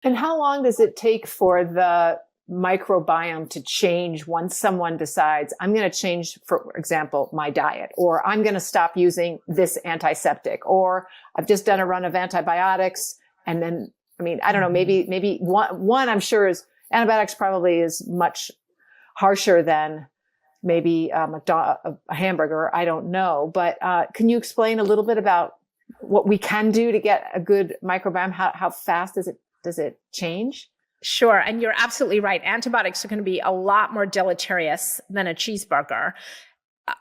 And how long does it take for the microbiome to change once someone decides, I'm going to change, for example, my diet, or I'm going to stop using this antiseptic, or I've just done a run of antibiotics. And then, I mean, I don't know, maybe one I'm sure is antibiotics probably is much harsher than maybe a hamburger. I don't know. But can you explain a little bit about what we can do to get a good microbiome? How fast does it change? Sure. And you're absolutely right. Antibiotics are going to be a lot more deleterious than a cheeseburger.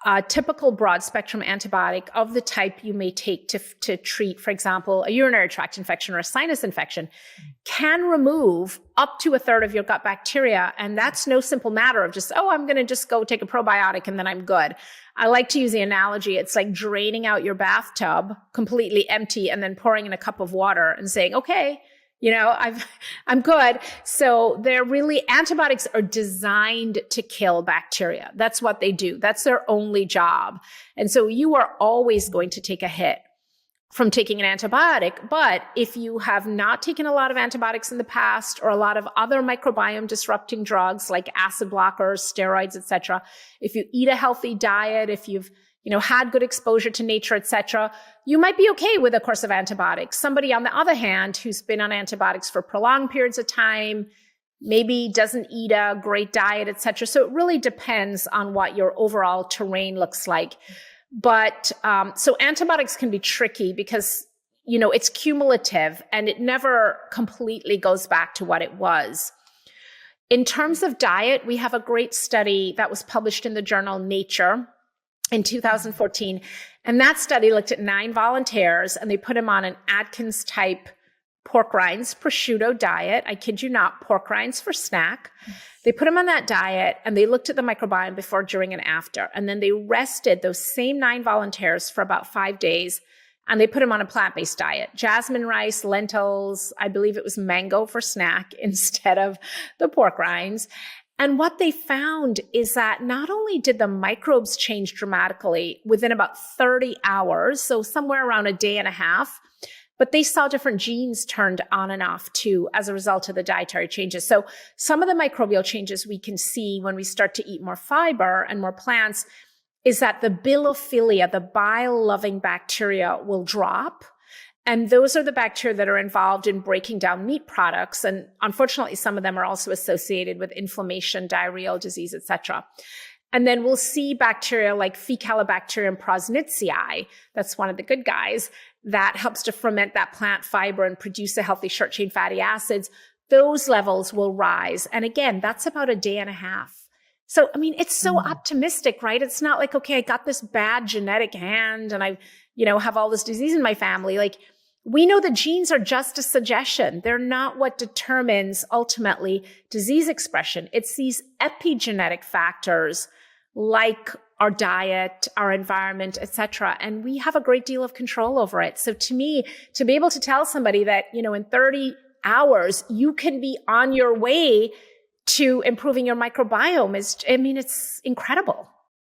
A typical broad spectrum antibiotic of the type you may take to treat, for example, a urinary tract infection or a sinus infection can remove up to a third of your gut bacteria. And that's no simple matter of just, I'm going to just go take a probiotic and then I'm good. I like to use the analogy. It's like draining out your bathtub completely empty and then pouring in a cup of water and saying, okay, I'm good. So antibiotics are designed to kill bacteria. That's what they do. That's their only job. And so you are always going to take a hit from taking an antibiotic. But if you have not taken a lot of antibiotics in the past or a lot of other microbiome disrupting drugs like acid blockers, steroids, etc., if you eat a healthy diet, if you've had good exposure to nature, et cetera, you might be okay with a course of antibiotics. Somebody, on the other hand, who's been on antibiotics for prolonged periods of time, maybe doesn't eat a great diet, et cetera. So it really depends on what your overall terrain looks like. But so antibiotics can be tricky because, it's cumulative and it never completely goes back to what it was. In terms of diet, we have a great study that was published in the journal Nature in 2014. And that study looked at 9 volunteers and they put them on an Atkins type pork rinds prosciutto diet. I kid you not, pork rinds for snack. They put them on that diet and they looked at the microbiome before, during, and after. And then they rested those same 9 volunteers for about 5 days and they put them on a plant-based diet. Jasmine rice, lentils, I believe it was mango for snack instead of the pork rinds. And what they found is that not only did the microbes change dramatically within about 30 hours, so somewhere around a day and a half, but they saw different genes turned on and off too as a result of the dietary changes. So some of the microbial changes we can see when we start to eat more fiber and more plants is that the bibliophilia, the bile-loving bacteria, will drop. And those are the bacteria that are involved in breaking down meat products. And unfortunately, some of them are also associated with inflammation, diarrheal disease, et cetera. And then we'll see bacteria like Faecalibacterium prausnitzii, that's one of the good guys, that helps to ferment that plant fiber and produce a healthy short-chain fatty acids. Those levels will rise. And again, that's about a day and a half. So, I mean, it's so optimistic, right? It's not like, okay, I got this bad genetic hand and I, have all this disease in my family. Like, we know the genes are just a suggestion. They're not what determines ultimately disease expression. It's these epigenetic factors like our diet, our environment, et cetera. And we have a great deal of control over it. So to me, to be able to tell somebody that, in 30 hours, you can be on your way to improving your microbiome it's incredible.